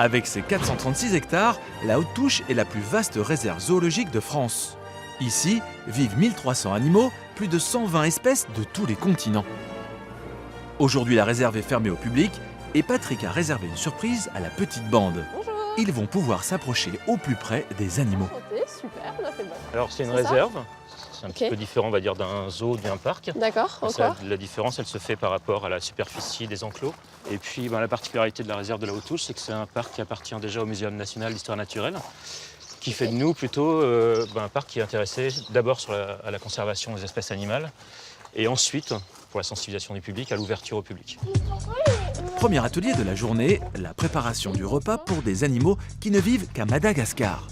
Avec ses 436 hectares, la Haute-Touche est la plus vaste réserve zoologique de France. Ici vivent 1300 animaux, plus de 120 espèces de tous les continents. Aujourd'hui, la réserve est fermée au public et Patrick a réservé une surprise à la petite bande. Bonjour. Ils vont pouvoir s'approcher au plus près des animaux. Enchanté, super, on a fait le bon. Alors c'est une C'est ça réserve, c'est un petit Ok. peu différent on va dire d'un zoo ou d'un parc. D'accord, en Ça, quoi? la différence elle se fait par rapport à la superficie des enclos. Et puis la particularité de la réserve de la Haute-Touche, c'est que c'est un parc qui appartient déjà au Muséum national d'histoire naturelle, qui fait de nous plutôt un parc qui est intéressé d'abord à la conservation des espèces animales et ensuite pour la sensibilisation du public à l'ouverture au public. Premier atelier de la journée, la préparation du repas pour des animaux qui ne vivent qu'à Madagascar.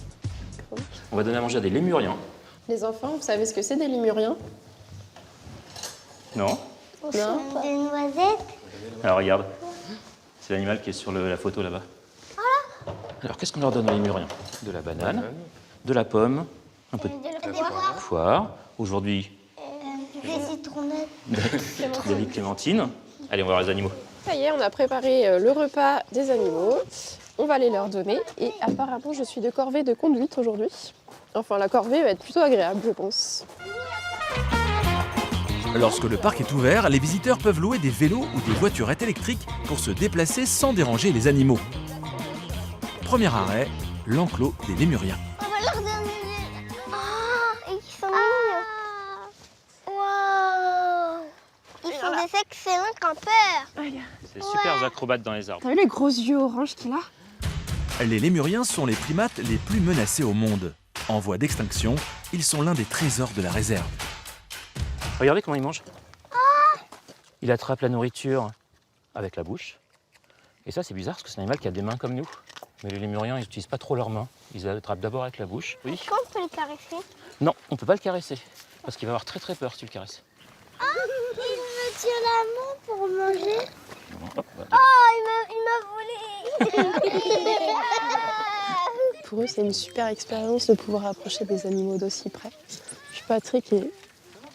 On va donner à manger à des lémuriens. Les enfants, vous savez ce que c'est des lémuriens? Non? Non. Des noisettes. Alors regarde, c'est l'animal qui est sur la photo là-bas. Alors qu'est-ce qu'on leur donne aux lémuriens? De la banane, de la pomme, un peu de Des poires. poire. Aujourd'hui, Des citronnettes. des clémentines. Allez, on va voir les animaux. Ça y est, on a préparé le repas des animaux. On va les leur donner et apparemment je suis de corvée de conduite aujourd'hui. Enfin, la corvée va être plutôt agréable, je pense. Lorsque le parc est ouvert, les visiteurs peuvent louer des vélos ou des voiturettes électriques pour se déplacer sans déranger les animaux. Premier arrêt, l'enclos des lémuriens. On va leur donner des... Ah, ils sont mignons. Waouh. Ils sont des excellents campeurs. C'est super acrobates dans les arbres. T'as vu les gros yeux orange qu'il a? Les lémuriens sont les primates les plus menacés au monde. En voie d'extinction, ils sont l'un des trésors de la réserve. Regardez comment il mange. Il attrape la nourriture avec la bouche. Et ça, c'est bizarre parce que c'est un animal qui a des mains comme nous. Mais les lémuriens, ils n'utilisent pas trop leurs mains. Ils attrapent d'abord avec la bouche. Oui. Est-ce qu'on peut le caresser? Non, on ne peut pas le caresser. Parce qu'il va avoir très peur si tu le caresses. Il me tient la main pour manger. Hop, Oh, il m'a volé. Pour eux, c'est une super expérience de pouvoir approcher des animaux d'aussi près. Puis Patrick est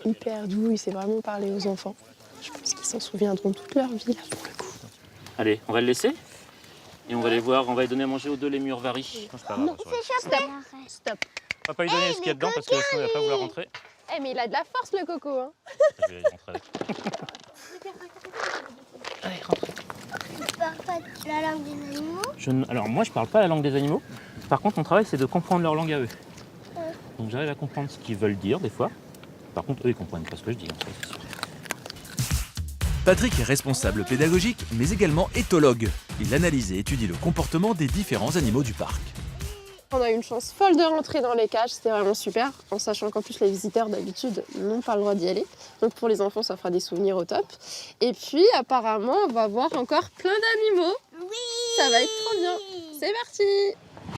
hyper doux, il sait vraiment parler aux enfants. Je pense qu'ils s'en souviendront toute leur vie, là, pour le coup. Allez, on va le laisser. Et on va aller voir, on va lui donner à manger aux deux lémures varies. C'est pas grave, Non. ça va. Stop. Stop. On va pas lui donner ce qu'il y a dedans parce que sinon il va pas vouloir rentrer. Eh, mais il a de la force, le coco, hein. Je vais y rentrer avec. Allez, rentre. Tu parles pas la langue des animaux? Alors moi, je parle pas la langue des animaux. Par contre, mon travail, c'est de comprendre leur langue à eux. Donc j'arrive à comprendre ce qu'ils veulent dire des fois. Par contre, eux, ils comprennent pas ce que je dis. Ça, c'est sûr. Patrick est responsable pédagogique, mais également éthologue. Il analyse et étudie le comportement des différents animaux du parc. On a eu une chance folle de rentrer dans les cages, c'était vraiment super, en sachant qu'en plus les visiteurs d'habitude n'ont pas le droit d'y aller. Donc pour les enfants, ça fera des souvenirs au top. Et puis apparemment, on va voir encore plein d'animaux. Oui. Ça va être trop bien. C'est parti!